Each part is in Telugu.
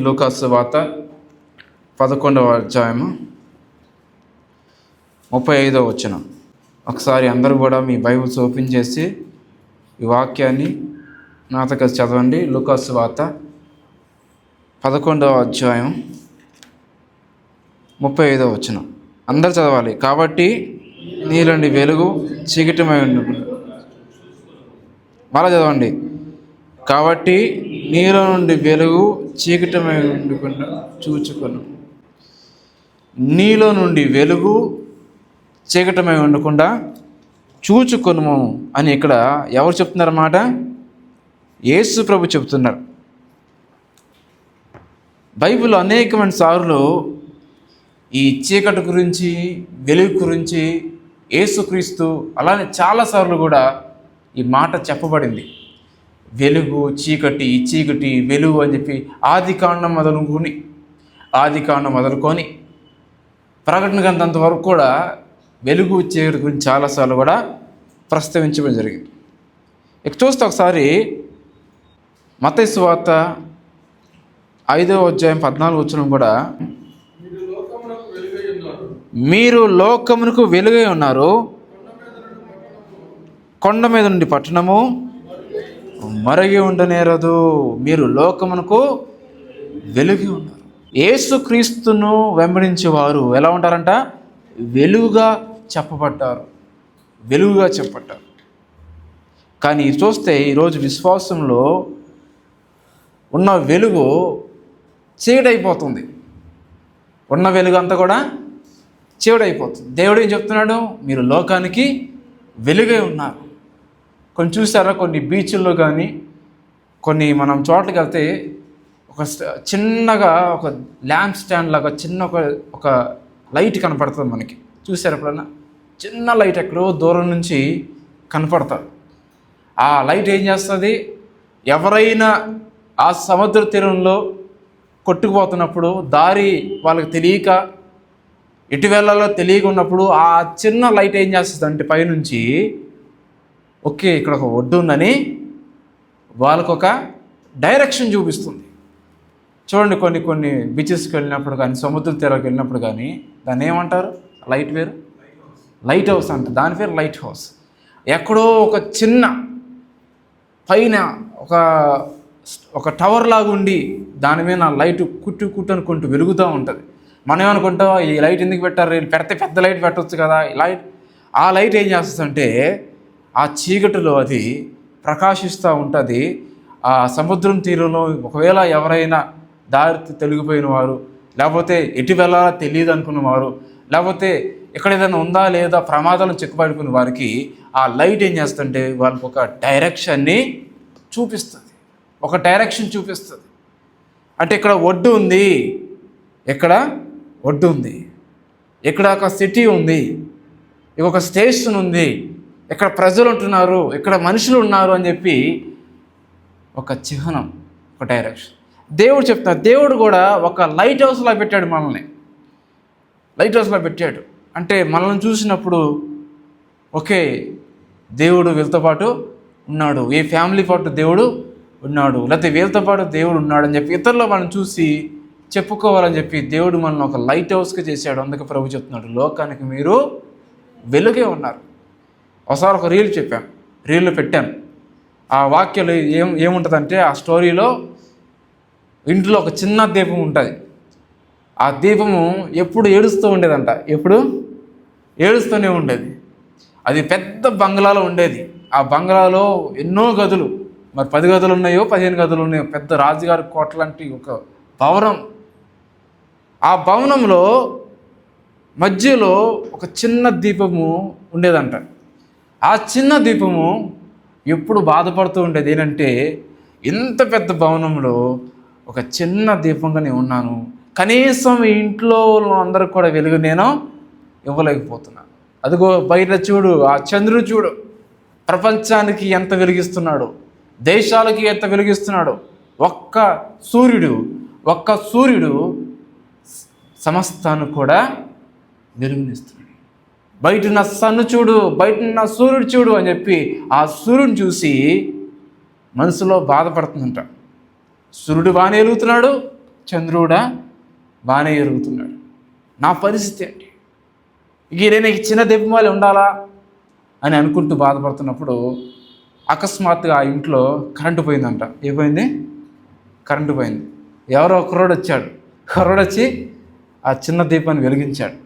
లూకా సువార్త 11వ అధ్యాయము 35వ వచనం. ఒకసారి అందరూ కూడా మీ బైబిల్స్ ఓపెన్ చేసి ఈ వాక్యాన్ని నాతో కలిసి చదవండి. లూకా సువార్త 11వ అధ్యాయం 35వ వచనం. అందరు చదవాలి. కాబట్టి నీలోని వెలుగు చీకటిమై ఉండును. మళ్ళా చదవండి. కాబట్టి నీలో నుండి వెలుగు చీకటిమై ఉండకుండా చూచుకొను. నీలో నుండి వెలుగు చీకటిమై ఉండకుండా చూచుకొను అని ఇక్కడ ఎవరు చెప్తున్నారన్నమాట? యేసు ప్రభు చెప్తున్నారు. బైబిల్ అనేకమైన సార్లు ఈ చీకటి గురించి, వెలుగు గురించి, యేసుక్రీస్తు అలానే చాలాసార్లు కూడా ఈ మాట చెప్పబడింది. వెలుగు చీకటి, చీకటి వెలుగు అని చెప్పి ఆదికాండం మొదలుకొని ప్రకటన గ్రంథం వరకు కూడా వెలుగు చీకటి గురించి చాలాసార్లు కూడా ప్రస్తావించడం జరిగింది. ఇక చూస్తే ఒకసారి మత్తయి సువార్త 5వ అధ్యాయం 14వ వచనం కూడా, మీరు లోకమునకు వెలుగై ఉన్నారు, కొండ మీద నుండి పట్టణము మరగి ఉండనేరదు. మీరు లోకమునకు వెలుగు ఉన్నారు. యేసుక్రీస్తును వెంబడించే వారు ఎలా ఉంటారంట? వెలుగుగా చెప్పబడ్డారు. కానీ చూస్తే ఈరోజు విశ్వాసంలో ఉన్న వెలుగు చీకటైపోతుంది. ఉన్న వెలుగు అంతా కూడా చీకటైపోతుంది. దేవుడు ఏం చెప్తున్నాడు? మీరు లోకానికి వెలుగై ఉన్నారు. కొన్ని చూసారా, కొన్ని బీచ్ల్లో కానీ కొన్ని మనం చోట్లకి వెళ్తే ఒక చిన్నగా ఒక ల్యాంప్ స్టాండ్ లాగా చిన్న ఒక లైట్ కనపడుతుంది మనకి. చూసారు ఎప్పుడన్నా? చిన్న లైట్ ఎక్కడో దూరం నుంచి కనపడుతుంది. ఆ లైట్ ఏం చేస్తుంది? ఎవరైనా ఆ సముద్ర తీరంలో కొట్టుకుపోతున్నప్పుడు దారి వాళ్ళకి తెలియక ఎటు వెళ్ళాలో తెలియక ఉన్నప్పుడు ఆ చిన్న లైట్ ఏం చేస్తుంది అంటే పైనుంచి, ఓకే ఇక్కడ ఒక ఒడ్డు ఉందని వాళ్ళకొక డైరెక్షన్ చూపిస్తుంది. చూడండి, కొన్ని బీచెస్కి వెళ్ళినప్పుడు కానీ, సముద్ర తీరానికి వెళ్ళినప్పుడు కానీ దాన్ని ఏమంటారు? లైట్ వేరు, లైట్ హౌస్ అంట. దాని పేరు లైట్ హౌస్. ఎక్కడో ఒక చిన్న పైన ఒక టవర్ లాగా ఉండి దాని మీద లైట్ కుట్టు అనుకుంటూ వెలుగుతూ ఉంటుంది. మనం ఏమనుకుంటాం, ఈ లైట్ ఎందుకు పెట్టారు, పెడితే పెద్ద లైట్ పెట్టవచ్చు కదా. ఆ లైట్ ఏం చేస్తుందంటే ఆ చీకటిలో అది ప్రకాశిస్తూ ఉంటుంది. ఆ సముద్రం తీరంలో ఒకవేళ ఎవరైనా దారి తొలగిపోయిన వారు, లేకపోతే ఎటు వెళ్ళాలో తెలియదు అనుకున్న వారు, లేకపోతే ఎక్కడ ఏదైనా ఉందా లేదా ప్రమాదాలను చిక్కుపడుకున్న వారికి ఆ లైట్ ఏం చేస్తుంటే వాళ్ళకి ఒక డైరెక్షన్ చూపిస్తుంది. అంటే ఇక్కడ ఒడ్డు ఉంది, ఇక్కడ ఒక సిటీ ఉంది, ఒక స్టేషన్ ఉంది, ఇక్కడ ప్రజలు ఉంటున్నారు, ఇక్కడ మనుషులు ఉన్నారు అని చెప్పి ఒక చిహ్నం, ఒక డైరెక్షన్. దేవుడు చెప్తున్నారు. దేవుడు కూడా ఒక లైట్ హౌస్లా పెట్టాడు మనల్ని. అంటే మనల్ని చూసినప్పుడు ఓకే దేవుడు వీళ్ళతో పాటు ఉన్నాడు, ఏ ఫ్యామిలీ పాటు దేవుడు ఉన్నాడు, లేకపోతే వీళ్ళతో పాటు దేవుడు ఉన్నాడు అని చెప్పి ఇతరులు మనం చూసి చెప్పుకోవాలని చెప్పి దేవుడు మనల్ని ఒక లైట్ హౌస్గా చేశాడు. అందుకే ప్రభు చెప్తున్నాడు, లోకానికి మీరు వెలుగే ఉన్నారు. ఒకసారి ఒక రీల్లో పెట్టాను. ఆ వాక్యాలు ఏముంటుందంటే, ఆ స్టోరీలో ఇంట్లో ఒక చిన్న దీపం ఉంటుంది. ఆ దీపము ఎప్పుడు ఏడుస్తూ ఉండేదంట. ఏడుస్తూనే ఉండేది. అది పెద్ద బంగ్లాలో ఉండేది. ఆ బంగ్లాలో ఎన్నో గదులు, మరి 10 గదులు ఉన్నాయో 15 గదులు ఉన్నాయో, పెద్ద రాజుగారి కోట లాంటి ఒక భవనం. ఆ భవనంలో మధ్యలో ఒక చిన్న దీపము ఉండేదంట. ఆ చిన్న దీపము ఎప్పుడు బాధపడుతూ ఉండేది. ఏంటంటే, ఇంత పెద్ద భవనంలో ఒక చిన్న దీపంగా నేను ఉన్నాను, కనీసం ఇంట్లో అందరికి కూడా వెలుగు నేను ఇవ్వలేకపోతున్నాను. అదిగో బయట చూడు, ఆ చంద్రుడు చూడు, ప్రపంచానికి ఎంత వెలిగిస్తున్నాడు, దేశాలకి ఎంత వెలిగిస్తున్నాడు. ఒక్క సూర్యుడు సమస్తాన్ని కూడా వెలుగునిస్తున్నాడు. బయట నా సన్ను చూడు, బయట నా సూర్యుడు చూడు అని చెప్పి ఆ సూర్యుడిని చూసి మనసులో బాధపడుతుందంట. సూర్యుడు బాగానే వెలుగుతున్నాడు, చంద్రుడా బాగానే ఎరుగుతున్నాడు, నా పరిస్థితి ఏంటి? ఇక నేను ఈ చిన్న దీపం వల్ల ఉండాలా అని అనుకుంటూ బాధపడుతున్నప్పుడు అకస్మాత్తుగా ఆ ఇంట్లో కరెంటు పోయిందంట. ఏమైంది? కరెంటు పోయింది. ఎవరో కుర్రోడు వచ్చాడు. కుర్రోడు వచ్చి ఆ చిన్న దీపాన్ని వెలిగించాడు.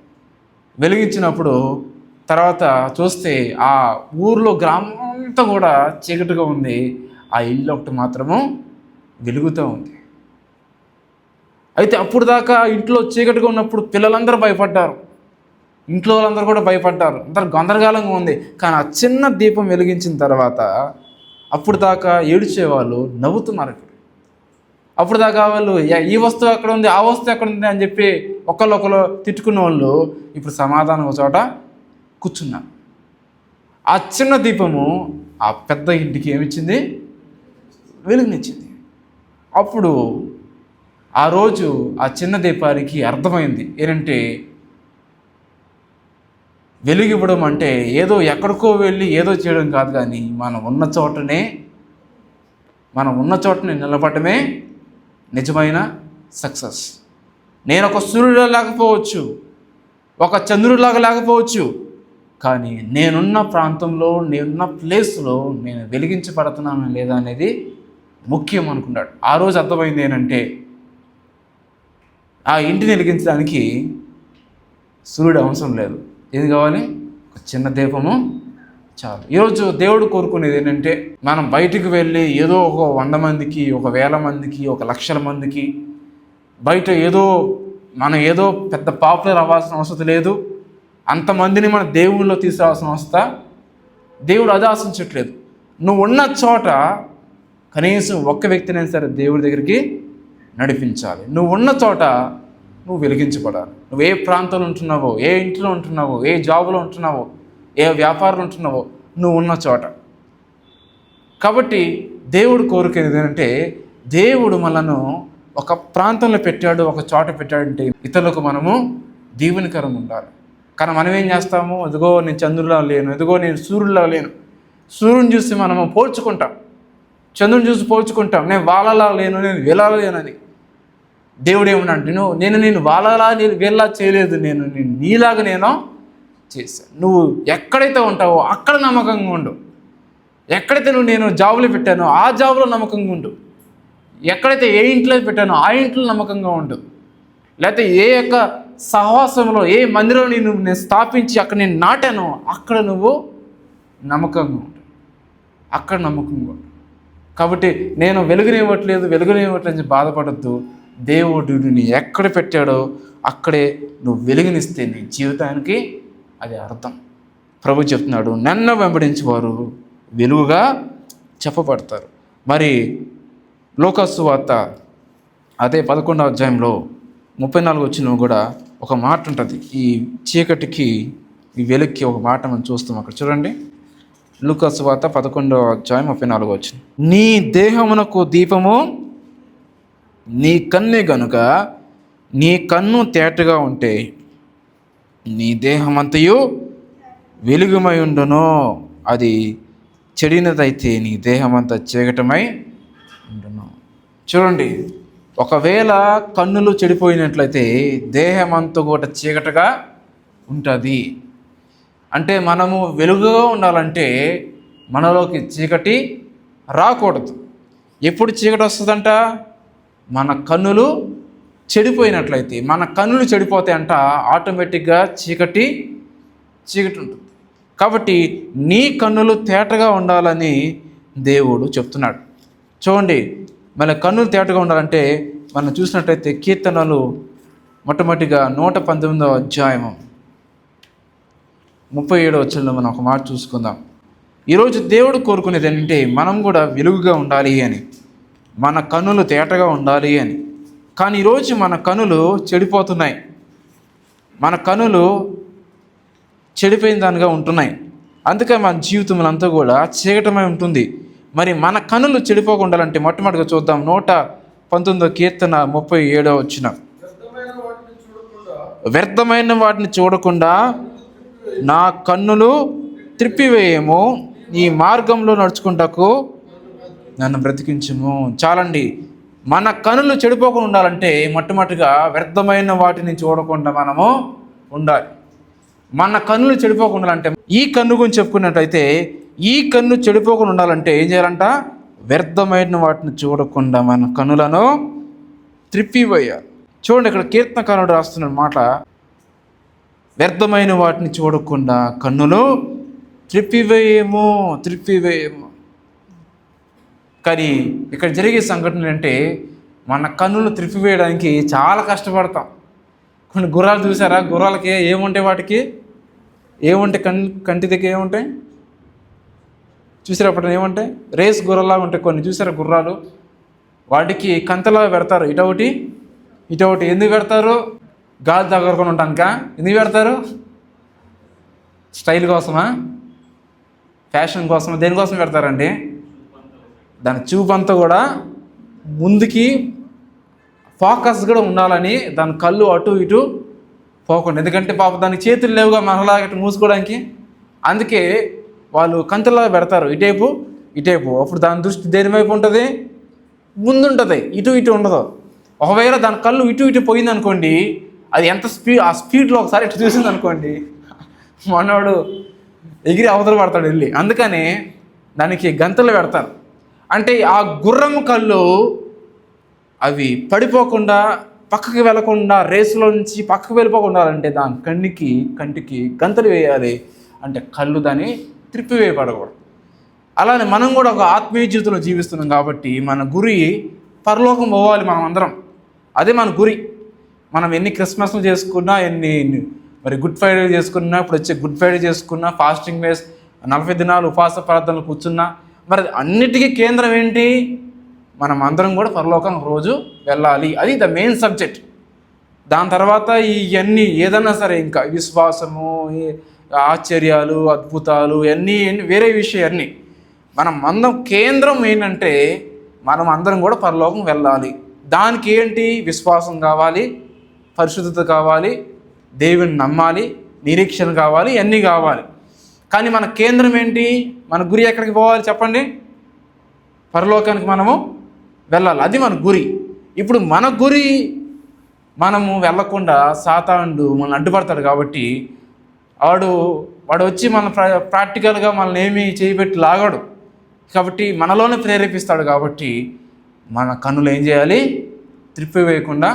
వెలిగించినప్పుడు తర్వాత చూస్తే ఆ ఊర్లో గ్రామం అంతా కూడా చీకటిగా ఉంది. ఆ ఇల్లు ఒకటి మాత్రము వెలుగుతూ ఉంది. అయితే అప్పుడు దాకా ఇంట్లో చీకటిగా ఉన్నప్పుడు పిల్లలందరూ భయపడ్డారు, ఇంట్లో వాళ్ళందరూ కూడా భయపడ్డారు, అందరూ గందరగోళంగా ఉంది. కానీ ఆ చిన్న దీపం వెలిగించిన తర్వాత అప్పుడు దాకా ఏడ్చేవాళ్ళు నవ్వుతున్నారు. అప్పుడు దాకా వాళ్ళు ఈ వస్తువు ఎక్కడ ఉంది, ఆ వస్తువు ఎక్కడ ఉంది అని చెప్పి ఒకళ్ళు తిట్టుకున్న వాళ్ళు ఇప్పుడు సమాధానం ఒక చోట కూర్చున్నారు. ఆ చిన్న దీపము ఆ పెద్ద ఇంటికి ఏమిచ్చింది? వెలుగునిచ్చింది. అప్పుడు ఆ రోజు ఆ చిన్న దీపానికి అర్థమైంది ఏంటంటే, వెలుగివ్వడం అంటే ఏదో ఎక్కడికో వెళ్ళి ఏదో చేయడం కాదు, కానీ మనం ఉన్న చోటనే నిలబడమే నిజమైన సక్సెస్. నేను ఒక సూర్యుడిలా లేకపోవచ్చు, ఒక చంద్రుడిలాగా లేకపోవచ్చు, కానీ నేనున్న ప్రాంతంలో, నేనున్న ప్లేస్లో నేను వెలిగించబడుతున్నాను లేదా అనేది ముఖ్యం అనుకున్నాడు. ఆ రోజు అర్థమైంది ఏంటంటే, ఆ ఇంటిని వెలిగించడానికి సూర్యుడు అవసరం లేదు. ఏది కావాలి? ఒక చిన్న దీపము చాలు. ఈరోజు దేవుడు కోరుకునేది ఏంటంటే, మనం బయటికి వెళ్ళి ఏదో ఒక 100 మందికి, ఒక 1000 మందికి, ఒక 1,00,000 మందికి బయట మనం ఏదో పెద్ద పాపులర్ అవ్వాల్సిన అవసరం లేదు. అంతమందిని మన దేవుళ్ళలో తీసుకురావాల్సిన అవసరం దేవుడు అది ఆశించట్లేదు. నువ్వు ఉన్న చోట కనీసం ఒక్క వ్యక్తినైనా సరే దేవుడి దగ్గరికి నడిపించాలి. నువ్వు ఉన్న చోట నువ్వు వెలిగించబడాలి. నువ్వు ఏ ప్రాంతంలో ఉంటున్నావో, ఏ ఇంట్లో ఉంటున్నావో, ఏ జాబులో ఉంటున్నావో, ఏ వ్యాపారంలో ఉంటున్నావో, నువ్వు ఉన్న చోట. కాబట్టి దేవుడు కోరుకునేది ఏంటంటే, దేవుడు మనను ఒక ప్రాంతంలో పెట్టాడు, ఒక చోట పెట్టాడంటే ఇతరులకు మనము దీవెనకరంగా ఉండాలి. కానీ మనం ఏం చేస్తాము? ఎదుగో నేను చంద్రులా లేను, ఎదుగో నేను సూర్యులా లేను. సూర్యుని చూసి మనము పోల్చుకుంటాం, చంద్రుని చూసి పోల్చుకుంటాం. నేను వాళ్ళలా లేను, నేను వీళ్ళలా లేనని. దేవుడు ఏమన్నాడు? నేను వాళ్ళలా వీళ్ళలా చేయలేదు, నేను నీలాగా నేను చేశాను. నువ్వు ఎక్కడైతే ఉంటావో అక్కడ నమ్మకంగా ఉండు. ఎక్కడైతే నేను జాబులు పెట్టానో ఆ జాబులో నమ్మకంగా ఉండు. ఎక్కడైతే ఏ ఇంట్లో పెట్టానో ఆ ఇంట్లో నమ్మకంగా ఉండు. లేకపోతే ఏ యొక్క సహవాసంలో, ఏ మందిరంలో నేను స్థాపించి అక్కడ నేను నాటానో అక్కడ నువ్వు నమ్మకంగా ఉండు. అక్కడ నమ్మకంగా ఉండు. కాబట్టి నేను వెలుగునివ్వట్లేదు అని బాధపడద్దు. దేవుడు నిన్ను ఎక్కడ పెట్టాడో అక్కడే నువ్వు వెలుగునిస్తే నీ జీవితానికి అది అర్థం. ప్రభు చెప్తున్నాడు, నన్ను వెంబడించేవారు వెలుగుగా చెప్పబడతారు. మరి లూకా సువార్త అదే 11వ అధ్యాయంలో 34 వచ్చిన కూడా ఒక మాట ఉంటుంది. ఈ చీకటికి ఈ వెలుగుకి ఒక మాట మనం చూస్తాం. అక్కడ చూడండి, లూకా సువార్త 11వ అధ్యాయం 34 వచ్చిన. నీ దేహమునకు దీపము నీ కన్నే గనుక నీ కన్ను తేటగా ఉంటే నీ దేహమంతయు వెలుగుమై ఉండును. అది చెడినదైతే నీ దేహమంతా చీకటమై ఉండును. చూడండి, ఒకవేళ కన్నులు చెడిపోయినట్లయితే దేహమంతా కూడా చీకటగా ఉంటుంది. అంటే మనము వెలుగుగా ఉండాలంటే మనలోకి చీకటి రాకూడదు. ఎప్పుడు చీకటి వస్తుందంట? మన కన్నులు చెడిపోయినట్లయితే. మన కన్నులు చెడిపోతాయంట, ఆటోమేటిక్గా చీకటి ఉంటుంది. కాబట్టి నీ కన్నులు తేటగా ఉండాలని దేవుడు చెప్తున్నాడు. చూడండి, మన కన్నులు తేటగా ఉండాలంటే మనం చూసినట్లయితే కీర్తనలు మొట్టమొదటిగా 119వ అధ్యాయము 37వ వచనంలో మనం ఒక మాట చూసుకుందాం. ఈరోజు దేవుడు కోరుకునేది ఏంటంటే మనం కూడా వెలుగుగా ఉండాలి అని, మన కన్నులు తేటగా ఉండాలి అని. కానీ ఈరోజు మన కన్నులు చెడిపోతున్నాయి, మన కన్నులు చెడిపోయిన దానిగా ఉంటున్నాయి. అందుకే మన జీవితం అంతా కూడా చీకటమై ఉంటుంది. మరి మన కన్నులు చెడిపోకుండా అంటే మొట్టమొదటిగా చూద్దాం 119వ కీర్తన 37వ వచనం. వ్యర్థమైన వాటిని చూడకుండా నా కన్నులు త్రిప్పివేయము, నీ మార్గంలో నడుచుకుంటకు నన్ను బ్రతికించుము. చాలండి, మన కనులు చెడిపోకుండా ఉండాలంటే మొట్టమొదటిగా వ్యర్థమైన వాటిని చూడకుండా మనము ఉండాలి. మన కన్నులు చెడిపోకుండా ఉండాలంటే, ఈ కన్ను గురించి చెప్పుకున్నట్టయితే, ఈ కన్ను చెడిపోకుండా ఉండాలంటే ఏం చేయాలంట? వ్యర్థమైన వాటిని చూడకుండా మన కన్నులను త్రిప్పివేయాలి. చూడండి, ఇక్కడ కీర్తనకారుడు రాస్తున్న మాట, వ్యర్థమైన వాటిని చూడకుండా కన్నులు త్రిప్పివేయము. కానీ ఇక్కడ జరిగే సంఘటనలు అంటే, మన కన్నులు త్రిప్పివేయడానికి చాలా కష్టపడతాం. కొన్ని గుర్రాలు చూసారా? గుర్రాలకి ఏముంటాయి? వాటికి ఏముంటాయి? కంటి దగ్గర ఏముంటాయి చూసారా? అప్పుడు ఏముంటాయి? రేస్ గుర్రలాగా ఉంటాయి కొన్ని. చూసారా గుర్రాలు? వాటికి కంతలా పెడతారు, ఇటొకటి ఇటొకటి. ఎందుకు పెడతారు? గాలి తగలకుండా ఉంటాక. ఎందుకు పెడతారు? స్టైల్ కోసమా? ఫ్యాషన్ కోసమా? దేనికోసం పెడతారండి? దాని చూపు అంతా కూడా ముందుకి ఫోకస్ కూడా ఉండాలని, దాని కళ్ళు అటు ఇటు పోకుండా. ఎందుకంటే పాప దానికి చేతులు లేవుగా మనలాగా మూసుకోవడానికి. అందుకే వాళ్ళు కంచెలా పెడతారు, ఇటేపు ఇటేపు. అప్పుడు దాని దృష్టి దేని వైపు ఉంటుంది? ముందుంటుంది, ఇటు ఇటు ఉండదు. ఒకవేళ దాని కళ్ళు ఇటు ఇటు పోయిందనుకోండి, అది ఎంత ఆ స్పీడ్లో ఒకసారి ఇటు చూసింది అనుకోండి, మనవాడు ఎగిరి అవతల పడతాడు వెళ్ళి. అందుకని దానికి గంతలు పెడతారు. అంటే ఆ గుర్రం కళ్ళు అవి పడిపోకుండా, పక్కకి వెళ్ళకుండా, రేసులో నుంచి పక్కకు వెళ్ళిపోకుండా ఉండాలంటే దాని కంటికి గంతలు వేయాలి. అంటే కళ్ళు దాన్ని త్రిప్పివేయబడకూడదు. అలానే మనం కూడా ఒక ఆత్మీయ జీవితంలో జీవిస్తున్నాం కాబట్టి మన గురి పరలోకం పోవాలి మనం అందరం. అదే మన గురి. మనం ఎన్ని క్రిస్మస్లు చేసుకున్నా, ఎన్ని మరి గుడ్ ఫ్రైడే చేసుకున్నా, ఇప్పుడు వచ్చే గుడ్ ఫ్రైడే చేసుకున్నా, ఫాస్టింగ్ వేస్ 40 దినాలు ఉపవాస ప్రార్థనలు కూర్చున్నా, మరి అన్నిటికీ కేంద్రం ఏంటి? మనం అందరం కూడా పరలోకం రోజు వెళ్ళాలి. అది ద మెయిన్ సబ్జెక్ట్. దాని తర్వాత ఇవన్నీ ఏదన్నా సరే, ఇంకా విశ్వాసము, ఆశ్చర్యాలు, అద్భుతాలు, ఇవన్నీ వేరే విషయాన్ని మనం అందరం కేంద్రం ఏంటంటే మనం అందరం కూడా పరలోకం వెళ్ళాలి. దానికి ఏంటి? విశ్వాసం కావాలి, పరిశుద్ధత కావాలి, దేవుని నమ్మాలి, నిరీక్షణ కావాలి, ఇవన్నీ కావాలి. కానీ మన కేంద్రం ఏంటి? మన గురి ఎక్కడికి పోవాలి చెప్పండి? పరలోకానికి మనము వెళ్ళాలి. అది మన గురి. ఇప్పుడు మన గురి మనము వెళ్ళకుండా సాతానుడు మనల్ని అడ్డుపడతాడు. కాబట్టి వాడు వచ్చి మన ప్రాక్టికల్గా మనల్ని ఏమీ చేయబెట్టి లాగాడు. కాబట్టి మనలోనే ప్రేరేపిస్తాడు. కాబట్టి మన కన్నులు ఏం చేయాలి? త్రిప్పివేయకుండా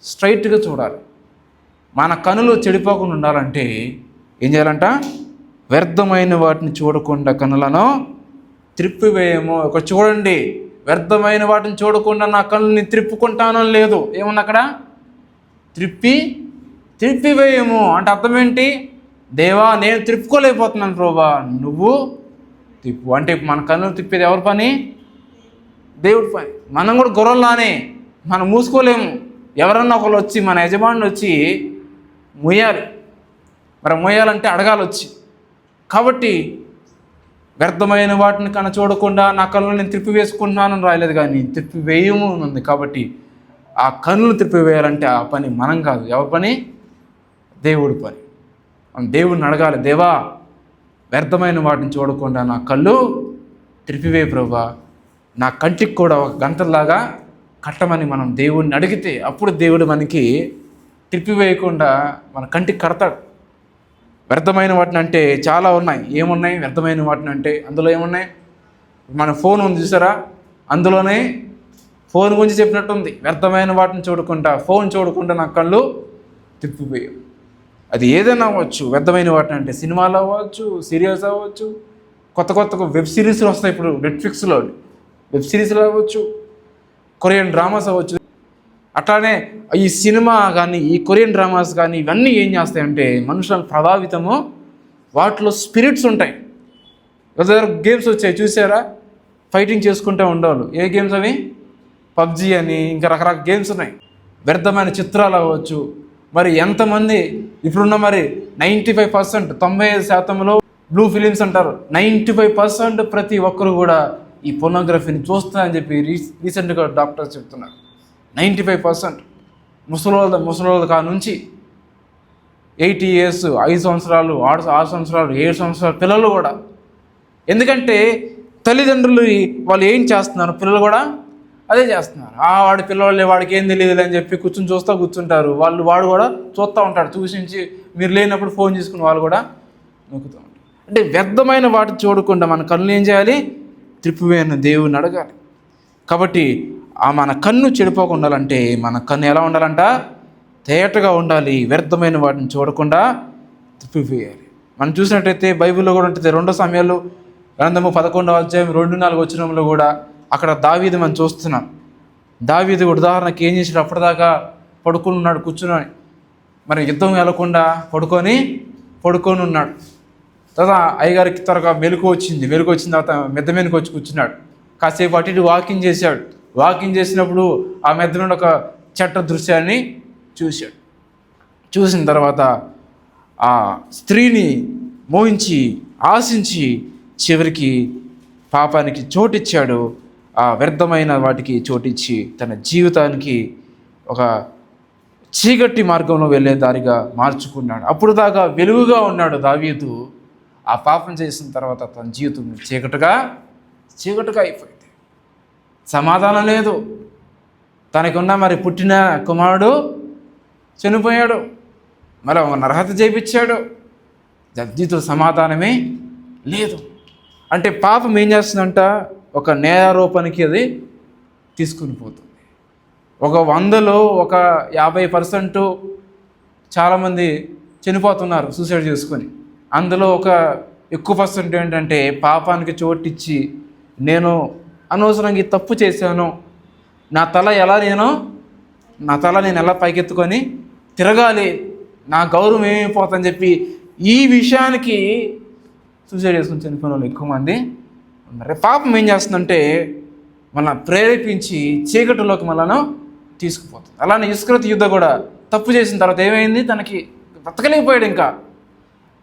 స్ట్రైట్గా చూడాలి. మన కన్నులు చెడిపోకుండా ఉండాలంటే ఏం చేయాలంట? వ్యర్థమైన వాటిని చూడకుండా కన్నులను త్రిప్పివేయము. ఒక చూడండి, వ్యర్థమైన వాటిని చూడకుండా నా కన్నుని త్రిప్పుకుంటానో లేదు. ఏముంది అక్కడ? త్రిప్పివేయము అంటే అర్థం ఏంటి? దేవా, నేను త్రిప్పుకోలేకపోతున్నాను ప్రభువా, నువ్వు తిప్పు. అంటే మన కన్నులు తిప్పేది ఎవరి పని? దేవుడి పని. మనం కూడా గొర్రెల్లానే మనం మూసుకోలేము. ఎవరన్నా ఒకళ్ళు వచ్చి, మన యజమానులు వచ్చి మొయ్యాలి. మరి మొయ్యాలంటే అడగాలి వచ్చి. కాబట్టి వ్యర్థమైన వాటిని కన్నా చూడకుండా నా కన్నులు నేను త్రిప్పివేసుకుంటున్నానని రాయలేదు, కానీ త్రిప్పివేయము ఉంది. కాబట్టి ఆ కన్నులు త్రిప్పివేయాలంటే ఆ పని మనం కాదు. ఎవరి పని? దేవుడి పని. మనం దేవుడిని అడగాలి, దేవా, వ్యర్థమైన వాటిని చూడకుండా నా కళ్ళు త్రిప్పివే ప్రభువా, నా కంటికి కూడా ఒక గంటలాగా కట్టమని మనం దేవుడిని అడిగితే అప్పుడు దేవుడు మనకి త్రిప్పివేయకుండా మన కంటికి కడతాడు. వ్యర్థమైన వాటిని అంటే చాలా ఉన్నాయి. ఏమున్నాయి వ్యర్థమైన వాటిని అంటే? అందులో ఏమున్నాయి? మన ఫోన్ ఉంది చూసారా? అందులోనే ఫోన్ గురించి చెప్పినట్టుంది. వ్యర్థమైన వాటిని చూడకుండా, ఫోన్ చూడకుండా నా కళ్ళు తిప్పిపోయాం. అది ఏదైనా అవ్వచ్చు. వ్యర్థమైన వాటిని అంటే సినిమాలు అవ్వచ్చు, సీరియల్స్ అవ్వచ్చు, కొత్త వెబ్ సిరీస్లు వస్తాయి ఇప్పుడు నెట్ఫ్లిక్స్లో. వెబ్ సిరీస్లు అవ్వచ్చు, కొరియన్ డ్రామాస్ అవ్వచ్చు. అట్లానే ఈ సినిమా కానీ, ఈ కొరియన్ డ్రామాస్ కానీ, ఇవన్నీ ఏం చేస్తాయంటే మనుషులను ప్రభావితము. వాటిలో స్పిరిట్స్ ఉంటాయి. గేమ్స్ వచ్చాయి చూసారా? ఫైటింగ్ చేసుకుంటూ ఉండేవాళ్ళు. ఏ గేమ్స్ అవి? పబ్జీ అని, ఇంకా రకరకాల గేమ్స్ ఉన్నాయి. వ్యర్థమైన చిత్రాలు అవ్వచ్చు. మరి ఎంతమంది ఇప్పుడున్న మరి 95%, 95% బ్లూ ఫిలిమ్స్ అంటారు. 95% ప్రతి ఒక్కరు కూడా ఈ పోర్నోగ్రఫీని చూస్తారని చెప్పి రీసెంట్గా డాక్టర్స్ చెప్తున్నారు. 95% ముసలోళ్ళ కా నుంచి 80 years, 5 సంవత్సరాలు, 6 సంవత్సరాలు, 7 సంవత్సరాల పిల్లలు కూడా. ఎందుకంటే తల్లిదండ్రులు వాళ్ళు ఏం చేస్తున్నారు, పిల్లలు కూడా అదే చేస్తున్నారు. వాడి పిల్లవాళ్ళే, వాడికి ఏం తెలియదు అని చెప్పి కూర్చుంటారు. వాడు కూడా చూస్తూ ఉంటాడు. చూసించి మీరు లేనప్పుడు ఫోన్ చేసుకుని వాళ్ళు కూడా నొక్కుతూ ఉంటారు. అంటే వ్యర్థమైన వాటి చూడకుండా మన కన్నులు ఏం చేయాలి? త్రిప్పివేయని దేవుని అడగాలి. కాబట్టి మన కన్ను చెడిపోకుండా ఉండాలంటే మన కన్ను ఎలా ఉండాలంట? తేటగా ఉండాలి. వ్యర్థమైన వాటిని చూడకుండా త్రిప్పివేయాలి. మనం చూసినట్టయితే బైబిల్లో కూడా ఉంటుంది. 2 సమయాలు గ్రంథము 11వ అధ్యాయం 2-4 వచనంలో కూడా అక్కడ దావీదు మనం చూస్తున్నాం. దావీదు ఉదాహరణకి ఏం చేశాడు? అప్పటిదాకా పడుకొని ఉన్నాడు, కూర్చుని. మరి యుద్ధం వెళ్లకుండా పడుకొని ఉన్నాడు. తర్వాత అయ్యగారికి త్వరగా మెలకు వచ్చింది. వచ్చిన తర్వాత మెద్ద మీదకి వచ్చి కూర్చున్నాడు. కాసేపు అటు ఇటు వాకింగ్ చేశాడు. వాకింగ్ చేసినప్పుడు ఆ మెద్ద మీద ఒక చెట్ట దృశ్యాన్ని చూశాడు. చూసిన తర్వాత ఆ స్త్రీని మోహించి ఆశించి చివరికి పాపానికి చోటిచ్చాడు. ఆ వ్యర్థమైన వాటికి చోటిచ్చి తన జీవితానికి ఒక చీకటి మార్గంలో వెళ్ళే దారిగా మార్చుకున్నాడు. అప్పుడు దాకా వెలుగుగా ఉన్నాడు దావీదు. ఆ పాపం చేసిన తర్వాత తన జీవితం చీకటిగా అయిపోయింది. సమాధానం లేదు. తనకున్న మరి పుట్టిన కుమారుడు చనిపోయాడు. మరి నరహత్య చేయించాడు. జీవితం సమాధానమే లేదు. అంటే పాపం ఏం చేస్తుందంట? ఒక నేరారోపణకి అది తీసుకుని పోతుంది. ఒక 100లో ఒక 50% చాలామంది చనిపోతున్నారు సూసైడ్ చేసుకొని. అందులో ఒక ఎక్కువ పర్సెంట్ ఏంటంటే పాపానికి చోటిచ్చి నేను అనవసరంగా ఈ తప్పు చేశాను, నా తల నేను ఎలా పైకెత్తుకొని తిరగాలి, నా గౌరవం ఏమైపోతుందని చెప్పి ఈ విషయానికి సూసైడ్ చేసుకుని చనిపోయిన వాళ్ళు ఎక్కువ మంది ఉన్నారు. పాపం ఏం చేస్తుందంటే మనల్ని ప్రేరేపించి చీకటిలోకి మనలను తీసుకుపోతుంది. అలానే ఇస్కరియోతు యూదా కూడా తప్పు చేసిన తర్వాత ఏమైంది? తనకి బ్రతకలేకపోయాడు. ఇంకా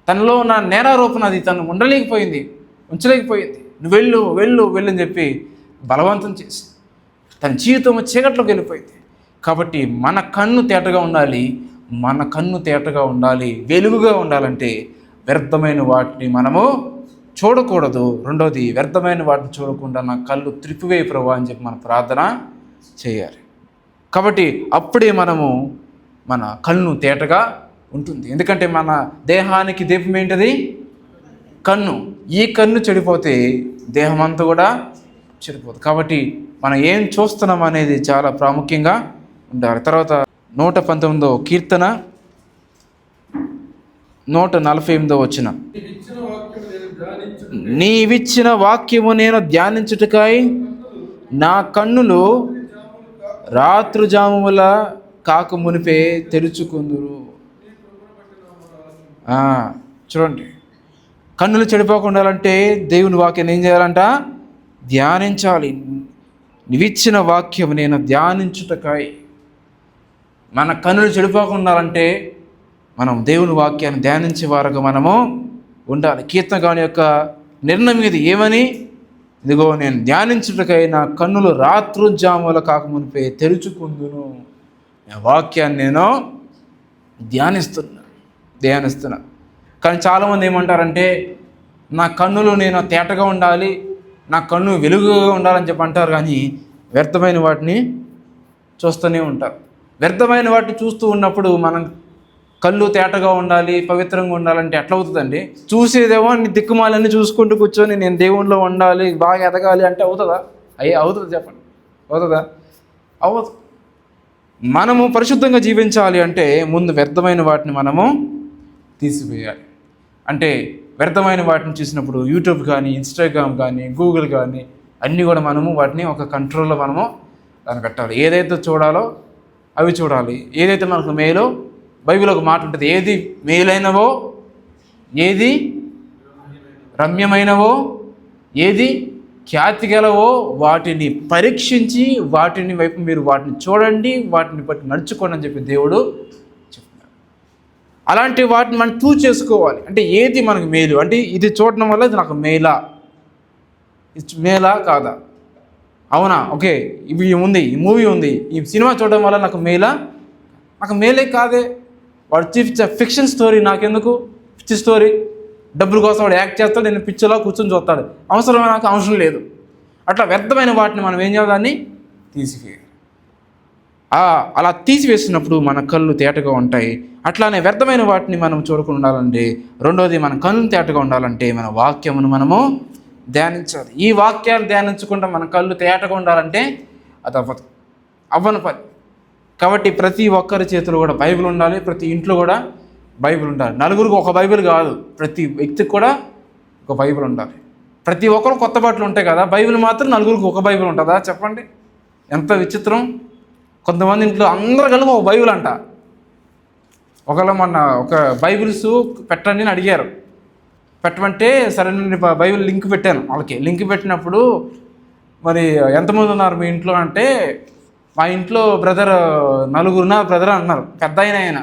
తనలో ఉన్న నేరారోపణ అది తను ఉంచలేకపోయింది. నువ్వు వెళ్ళు అని చెప్పి బలవంతం చేసి తన జీవితం చీకట్లోకి వెళ్ళిపోయింది. కాబట్టి మన కన్ను తేటగా ఉండాలి. వెలుగుగా ఉండాలంటే వ్యర్థమైన వాటిని మనము చూడకూడదు. రెండోది, వ్యర్థమైన వాటిని చూడకుండా నా కళ్ళు త్రిప్పివేయి ప్రభువా అని చెప్పి మనం ప్రార్థన చేయాలి. కాబట్టి అప్పుడే మన కన్ను తేటగా ఉంటుంది. ఎందుకంటే మన దేహానికి దీపం ఏంటిది? కన్ను. ఈ కన్ను చెడిపోతే దేహం అంతా కూడా చెడిపోతుంది. కాబట్టి మనం ఏం చూస్తున్నాం అనేది చాలా ప్రాముఖ్యంగా ఉండాలి. తర్వాత 119వ కీర్తన 148వ వచనం, నీవిచ్చిన వాక్యము నేను ధ్యానించుటకై నా కన్నులు రాత్రుజాముల కాక మునిపే తెరుచుకుందురు. చూడండి, కన్నులు చెడిపోకుండాలంటే దేవుని వాక్యాన్ని ఏం చేయాలంట? ధ్యానించాలి. నీవిచ్చిన వాక్యం నేను ధ్యానించుటకై. మన కన్నులు చెడిపోకుండాలంటే మనం దేవుని వాక్యాన్ని ధ్యానించే వారుగా మనము ఉండాలి. కీర్తనగాని యొక్క నిర్ణయం ఇది ఏమని? ఇదిగో నేను ధ్యానించుటకై నా కన్నులు రాత్రుజాముల కాకమునిపై తెరుచుకుందును. నా వాక్యాన్ని నేను ధ్యానిస్తున్నా. కానీ చాలామంది ఏమంటారంటే నా కన్నులు నేను తేటగా ఉండాలి, నా కన్ను వెలుగుగా ఉండాలని చెప్పి అంటారు. కానీ వ్యర్థమైన వాటిని చూస్తూనే ఉంటారు. వ్యర్థమైన వాటిని చూస్తూ ఉన్నప్పుడు మనం కళ్ళు తేటగా ఉండాలి, పవిత్రంగా ఉండాలంటే ఎట్లా అవుతుందండి? చూసేదేమో దిక్కుమాలన్నీ చూసుకుంటూ కూర్చొని నేను దేవునిలో ఉండాలి, బాగా ఎదగాలి అంటే అవుతుందా? అవుతుంది చెప్పండి, అవుతుందా? అవ్వదు. మనము పరిశుద్ధంగా జీవించాలి అంటే ముందు వ్యర్థమైన వాటిని మనము తీసివేయాలి. అంటే వ్యర్థమైన వాటిని చూసినప్పుడు యూట్యూబ్ కానీ, ఇన్స్టాగ్రామ్ కానీ, గూగుల్ కానీ అన్నీ కూడా మనము వాటిని ఒక కంట్రోల్లో మనము దాన్ని పెట్టాలి. ఏదైతే చూడాలో అవి చూడాలి. ఏదైతే మనకు మేలో, బైబిల్ ఒక మాట ఉంటుంది, ఏది మేలైనవో, ఏది రమ్యమైనవో, ఏది ఖ్యాతి గలవో వాటిని పరీక్షించి వాటిని వైపు మీరు వాటిని చూడండి, వాటిని బట్టి నడుచుకోండి అని చెప్పి దేవుడు చెప్తున్నాడు. అలాంటి వాటిని మనం చూస్ చేసుకోవాలి. అంటే ఏది మనకు మేలు, అంటే ఇది చూడడం వల్ల ఇది నాకు మేలా కాదా? అవునా, ఓకే, ఈ మూవీ ఉంది, ఈ సినిమా చూడడం వల్ల నాకు మేలా? నాకు మేలే కాదే. వాడు ఫిక్షన్ స్టోరీ, నాకెందుకు పిచ్చి స్టోరీ, డబ్బుల కోసం వాడు యాక్ట్ చేస్తాడు, నేను పిచ్చిలో కూర్చొని చూస్తాడు, నాకు అవసరం లేదు. అట్లా వ్యర్థమైన వాటిని మనం ఏం చేయాలి? దాన్ని తీసివేయాలి. అలా తీసివేసినప్పుడు మన కళ్ళు తేటగా ఉంటాయి. అట్లానే వ్యర్థమైన వాటిని మనం చూడకుండా ఉండాలంటే, రెండోది మన కళ్ళు తేటగా ఉండాలంటే మన వాక్యమును మనము ధ్యానించాలి. ఈ వాక్యాలు ధ్యానించకుండా మన కళ్ళు తేటగా ఉండాలంటే అది అవ్వని పని. కాబట్టి ప్రతి ఒక్కరి చేతిలో కూడా బైబిల్ ఉండాలి. ప్రతి ఇంట్లో కూడా బైబిల్ ఉండాలి. నలుగురికి ఒక బైబిల్ కాదు, ప్రతి వ్యక్తికి కూడా ఒక బైబిల్ ఉండాలి. ప్రతి ఒక్కరు కొత్త బట్టలు ఉంటాయి కదా, బైబిల్ మాత్రం నలుగురికి ఒక బైబిల్ ఉంటుందా చెప్పండి? ఎంత విచిత్రం. కొంతమంది ఇంట్లో అందరు కలిపి ఒక బైబిల్ అంట. ఒకవేళ మొన్న ఒక బైబిల్స్ పెట్టండి అని అడిగారు. పెట్టమంటే సరే నేను బైబిల్ లింక్ పెట్టాను వాళ్ళకి. లింక్ పెట్టినప్పుడు మరి ఎంతమంది ఉన్నారు మీ ఇంట్లో అంటే, మా ఇంట్లో బ్రదర్ నలుగురున్నారు బ్రదర్ అన్నారు. పెద్ద ఆయన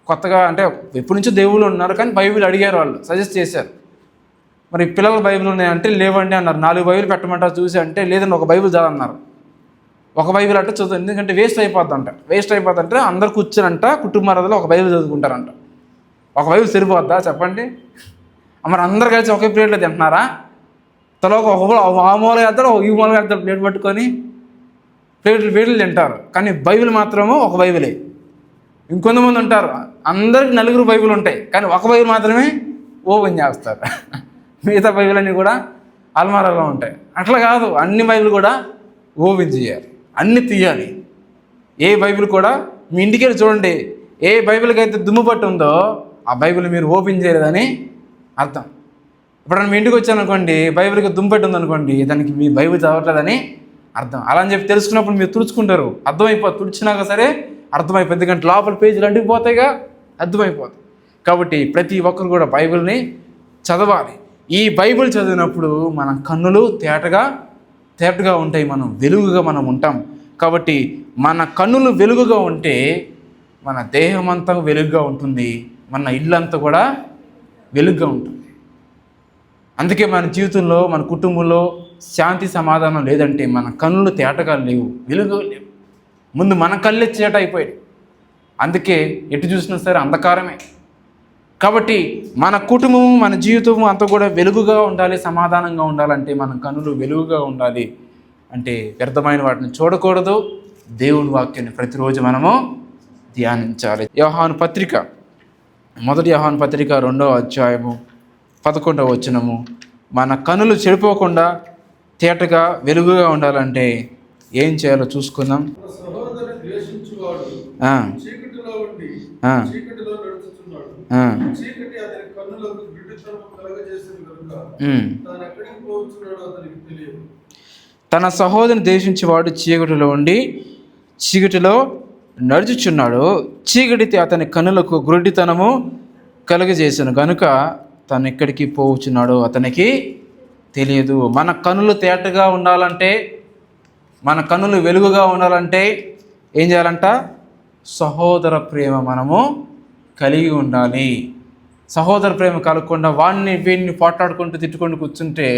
కొత్తగా అంటే ఎప్పటి నుంచో దేవుళ్ళు ఉన్నారు, కానీ బైబిల్ అడిగారు, వాళ్ళు సజెస్ట్ చేశారు. మరి పిల్లల బైబిల్ ఉన్నాయంటే లేవండి అన్నారు. 4 బైబిల్ పెట్టమంటారు చూసి అంటే, లేదండి ఒక బైబిల్ చదవన్నారు. ఒక బైబిల్ అంటే చదువు, ఎందుకంటే వేస్ట్ అయిపోద్దంటే అందరు కూర్చొనంట కుటుంబాలలో ఒక బైబిల్ చదువుకుంటారంట. ఒక బైబిల్ సరిపోద్దా చెప్పండి? మరి అందరు కలిసి ఒకే ప్లేట్లో తింటున్నారా? తలో ఆ మూల వేస్తారు, ఈ మూల వేస్తారు, ప్లేట్ పట్టుకొని ప్లేట్లు తింటారు. కానీ బైబిల్ మాత్రము ఒక బైబిలే. ఇంకొంతమంది ఉంటారు, అందరికి 4 బైబిల్ ఉంటాయి, కానీ ఒక బైబిల్ మాత్రమే ఓపెన్ చేస్తారు. మిగతా బైబిల్ అన్నీ కూడా అల్మారాలో ఉంటాయి. అట్లా కాదు, అన్ని బైబిల్ కూడా ఓపెన్ చేయాలి, అన్నీ తీయాలి. ఏ బైబిల్ కూడా మీ ఇంటికి వెళ్ళి చూడండి, ఏ బైబిల్కి అయితే దుమ్ము పట్టు ఉందో ఆ బైబిల్ మీరు ఓపెన్ చేయలేదని అర్థం. ఇప్పుడు మీ ఇంటికి వచ్చాననుకోండి, బైబిల్కి దుమ్ము పట్టు ఉందనుకోండి, దానికి మీ బైబిల్ చదవట్లేదని అర్థం. అలా అని చెప్పి తెలుసుకున్నప్పుడు మీరు తుడుచుకుంటారు, అర్థమైపోతుంది. తుడిచినాక సరే అర్థమైపోతుంది, ఎందుకంటే లోపల పేజీలు అంటికిపోతాయిగా, అర్థమైపోతుంది. కాబట్టి ప్రతి ఒక్కరు కూడా బైబిల్ని చదవాలి. ఈ బైబిల్ చదివినప్పుడు మన కన్నులు తేటగా ఉంటాయి, మనం వెలుగుగా మనం ఉంటాం. కాబట్టి మన కన్నులు వెలుగుగా ఉంటే మన దేహం అంతా వెలుగుగా ఉంటుంది, మన ఇల్లంతా కూడా వెలుగుగా ఉంటుంది. అందుకే మన జీవితంలో, మన కుటుంబంలో శాంతి సమాధానం లేదంటే మన కన్నులు తేటగా లేవు, వెలుగు లేవు. ముందు మన కళ్ళే చీట అయిపోయాయి. అందుకే ఎటు చూసినా సరే అంధకారమే. కాబట్టి మన కుటుంబము, మన జీవితము అంతా కూడా వెలుగుగా ఉండాలి, సమాధానంగా ఉండాలంటే మన కన్నులు వెలుగుగా ఉండాలి. అంటే వ్యర్థమైన వాటిని చూడకూడదు, దేవుని వాక్యాన్ని ప్రతిరోజు మనము ధ్యానించాలి. యోహాను పత్రిక, మొదటి యోహాను పత్రిక 2వ అధ్యాయము 11వ వచనము, మన కన్నులు చెడిపోకుండా తేటగా వెలుగుగా ఉండాలంటే ఏం చేయాలో చూసుకుందాం. తన సహోదరుని ద్వేషించేవాడు చీకటిలో ఉండి చీకటిలో నడుచుచున్నాడు, చీకటి అతని కన్నులకు గురుడితనము కలుగజేసాను కనుక తను ఎక్కడికి పోవచ్చున్నాడో అతనికి తెలియదు. మన కన్నులు తేటగా ఉండాలంటే, మన కన్నులు వెలుగుగా ఉండాలంటే ఏం చేయాలంట? సహోదర ప్రేమ మనము కలిగి ఉండాలి. సహోదర ప్రేమ కలగకుండా వీడిని పోట్లాడుకుంటూ తిట్టుకుంటూ కూర్చుంటే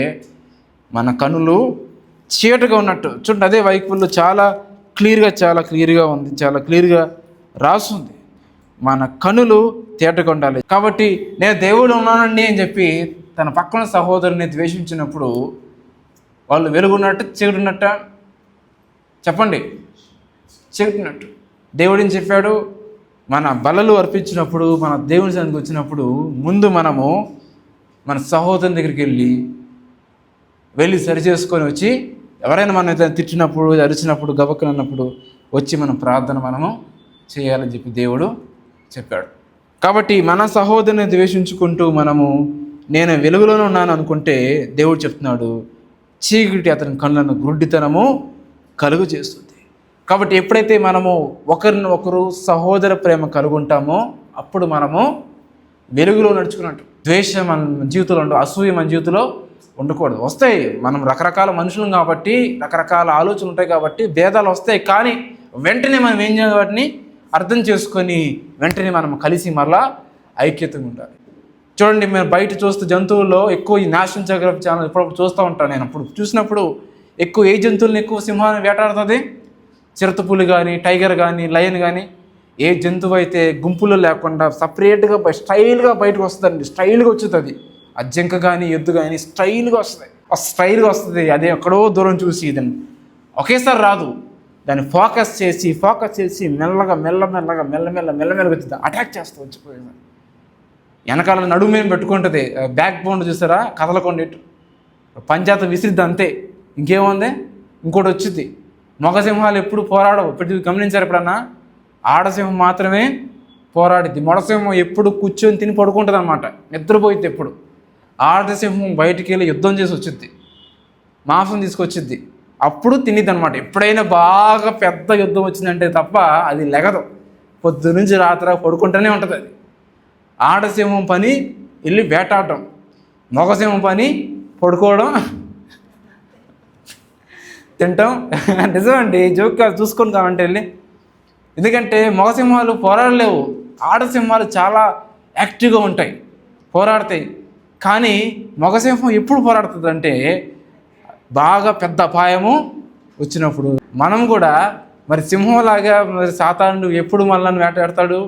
మన కన్నులు చీకటిగా ఉన్నట్టు. చూడండి, అదే బైబిల్లో చాలా క్లియర్గా ఉంది, చాలా క్లియర్గా రాస్తుంది. మన కన్నులు తేటగా ఉండాలి. కాబట్టి నేను దేవుడు ఉన్నానండి అని చెప్పి తన పక్కన సహోదరుని ద్వేషించినప్పుడు వాళ్ళు వెలుగున్నట్టు చీకటిన్నట్ట చెప్పండి? చీకటిన్నట్టు. దేవుడు ఏం చెప్పాడు? మన బలులు అర్పించినప్పుడు, మన దేవుని సన్నిధికి వచ్చినప్పుడు ముందు మనము మన సహోదరుని దగ్గరికి వెళ్ళి సరి చేసుకొని వచ్చి, ఎవరైనా మనం ఏదైనా తిట్టినప్పుడు, అరిచినప్పుడు, గబక్కనన్నప్పుడు వచ్చి మనం ప్రార్థన మనము చేయాలని చెప్పి దేవుడు చెప్పాడు. కాబట్టి మన సహోదరుని ద్వేషించుకుంటూ మనము నేను వెలుగులోనే ఉన్నాను అనుకుంటే దేవుడు చెప్తున్నాడు, చీకటి అతని కళ్ళను గుడ్డితనము కలుగు చేస్తుంది. కాబట్టి ఎప్పుడైతే మనము ఒకరు సహోదర ప్రేమ కలుగుంటామో అప్పుడు మనము వెలుగులో నడుచుకున్నట్టు. ద్వేషం మన జీవితంలో ఉండదు, అసూయ మన జీవితంలో ఉండకూడదు. వస్తాయి, మనం రకరకాల మనుషులం కాబట్టి, రకరకాల ఆలోచనలు ఉంటాయి కాబట్టి భేదాలు వస్తాయి. కానీ వెంటనే మనం ఏం చేయాలి? వాటిని అర్థం చేసుకొని వెంటనే మనం కలిసి మరలా ఐక్యతగా ఉండాలి. చూడండి, మేము బయట చూస్తే జంతువుల్లో ఎక్కువ ఈ నేషనల్ జియోగ్రఫీ ఛానల్ ఎప్పుడప్పుడు చూస్తూ ఉంటాను. నేను అప్పుడు చూసినప్పుడు ఎక్కువ ఏ జంతువులను ఎక్కువ సింహాన్ని వేటాడుతుంది? చిరుతపులి కానీ, టైగర్ కానీ, లయన్ కానీ. ఏ జంతువు అయితే గుంపులో లేకుండా సపరేట్గా స్టైల్గా బయటకు వస్తుందండి, స్టైల్గా వచ్చుతుంది. ఆ జింక కానీ, ఎద్దు కానీ స్టైల్గా వస్తుంది. అదే ఎక్కడో దూరం చూసి ఇదని ఒకేసారి రాదు. దాన్ని ఫోకస్ చేసి మెల్లమెల్లగా వచ్చింది, అటాక్ చేస్తూ వచ్చిపోయింది. వెనకాల నడుము మీద పెట్టుకుంటుంది, బ్యాక్ బోన్ చూసారా కదలకుండా పంచాయతీ విసిరిద్ది అంతే, ఇంకేముంది. ఇంకోటి వచ్చింది. మగసింహాలు ఎప్పుడు పోరాడవు, ఇప్పుడు గమనించారు ఎప్పుడన్నా? ఆడసింహం మాత్రమే పోరాడిద్ది. మొడసింహం ఎప్పుడు కూర్చొని తిని పడుకుంటుంది అనమాట, నిద్రపోయిద్ది ఎప్పుడు. ఆడసింహం బయటికి వెళ్ళి యుద్ధం చేసి వచ్చిద్ది, మాంసం తీసుకొచ్చిద్ది, అప్పుడు తినిద్ది అనమాట. ఎప్పుడైనా బాగా పెద్ద యుద్ధం వచ్చిందంటే తప్ప అది లెగదు, పొద్దు నుంచి రాత్రి పడుకుంటూనే ఉంటుంది. అది ఆడసింహం పని వెళ్ళి వేటాడటం, మగసింహం పని పడుకోవడం, తింటాం. నిజమండి, జోక్గా చూసుకొని కావాలంటే వెళ్ళి. ఎందుకంటే మగసింహాలు పోరాడలేవు, ఆడసింహాలు చాలా యాక్టివ్గా ఉంటాయి, పోరాడతాయి. కానీ మగసింహం ఎప్పుడు పోరాడుతుందంటే బాగా పెద్ద అపాయము వచ్చినప్పుడు. మనం కూడా మరి సింహంలాగా మరి సాతానుడు ఎప్పుడు మనల్ని వేటాడతాడు?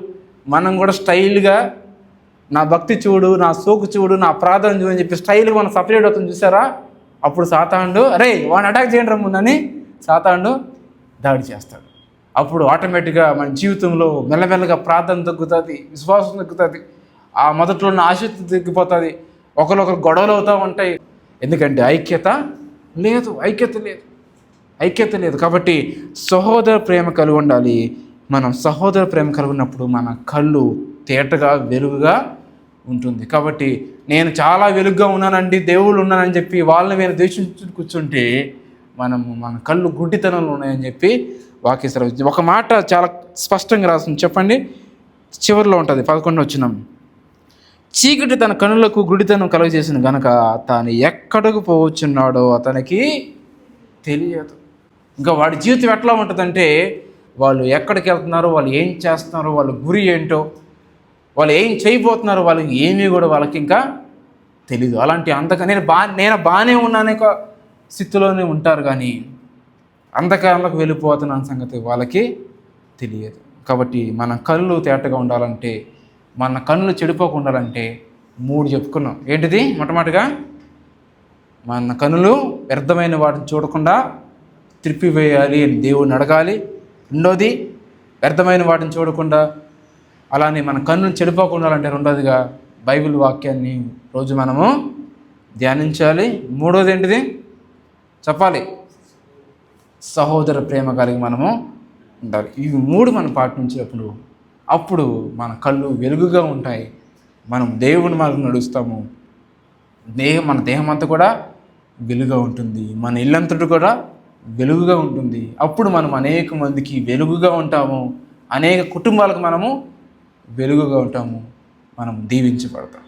మనం కూడా స్టైల్గా నా భక్తి చూడు, నా సోకు చూడు, నా అపరాధం చూడు అని చెప్పి స్టైల్గా మనం సపరేట్ అవుతుంది చూసారా? అప్పుడు సాతానుడు అరే వాడిని అటాక్ చేయండి రమ్ముందని సాతానుడు దాడి చేస్తాడు. అప్పుడు ఆటోమేటిక్గా మన జీవితంలో మెల్లమెల్లగా ప్రార్థన తగ్గుతుంది, విశ్వాసం తగ్గుతుంది, ఆ మొదట్లో ఉన్న ఆసక్తి తగ్గిపోతుంది, ఒకరొకరు గొడవలు అవుతూ ఉంటాయి. ఎందుకంటే ఐక్యత లేదు. కాబట్టి సహోదర ప్రేమ కలిగి ఉండాలి. మనం సహోదర ప్రేమ కలిగి ఉన్నప్పుడు మన కళ్ళు తేటగా వెలుగుగా ఉంటుంది. కాబట్టి నేను చాలా వెలుగుగా ఉన్నానండి, దేవుళ్ళు ఉన్నానని చెప్పి వాళ్ళని మేము ద్వేషించు కూర్చుంటే మన కళ్ళు గుడ్డితనంలో ఉన్నాయని చెప్పి వాక్యశ్ర ఒక మాట చాలా స్పష్టంగా రాస్తుంది. చెప్పండి, చివరిలో ఉంటుంది 11వ వచనం. చీకటి తన కనులకు గుడితనం కలుగజేసిన గనక తాను ఎక్కడకు పోవచ్చున్నాడో అతనికి తెలియదు. ఇంకా వాడి జీవితం ఎట్లా ఉంటుందంటే వాళ్ళు ఎక్కడికి వెళ్తున్నారో, వాళ్ళు ఏం చేస్తున్నారో, వాళ్ళ గురి ఏంటో, వాళ్ళు ఏం చేయబోతున్నారో వాళ్ళకి ఏమీ కూడా వాళ్ళకి ఇంకా తెలీదు. అలాంటి నేను బాగానే ఉన్నానే స్థితిలోనే ఉంటారు, కానీ అంధకారంలోకి వెళ్ళిపోతున్న సంగతి వాళ్ళకి తెలియదు. కాబట్టి మన కళ్ళు తేటగా ఉండాలంటే, మన కళ్ళు చెడిపోకుండా ఉండాలంటే 3 చెప్పుకున్నాం. ఏంటిది? మొట్టమొదటిగా మన కన్నులు వ్యర్థమైన వాటిని చూడకుండా త్రిప్పివేయాలి అని దేవుడిని అడగాలి. రెండోది వ్యర్థమైన వాటిని చూడకుండా, అలానే మన కన్నులు చెడిపోకుండా ఉండాలంటే రెండోదిగా బైబిల్ వాక్యాన్ని రోజు మనము ధ్యానించాలి. మూడోది ఏంటిది చెప్పాలి? సహోదర ప్రేమ కలిగి మనము ఉండాలి. ఇవి 3 మనం పాటించినప్పుడు అప్పుడు మన కళ్ళు వెలుగుగా ఉంటాయి, మనం దేవుని మార్గం నడుస్తాము, మన దేహం అంతా కూడా వెలుగుగా ఉంటుంది, మన ఇల్లంతటి కూడా వెలుగుగా ఉంటుంది. అప్పుడు మనం అనేక మందికి వెలుగుగా ఉంటాము, అనేక కుటుంబాలకు మనము వెలుగుగా ఉంటాము, మనం దీవించబడతాం.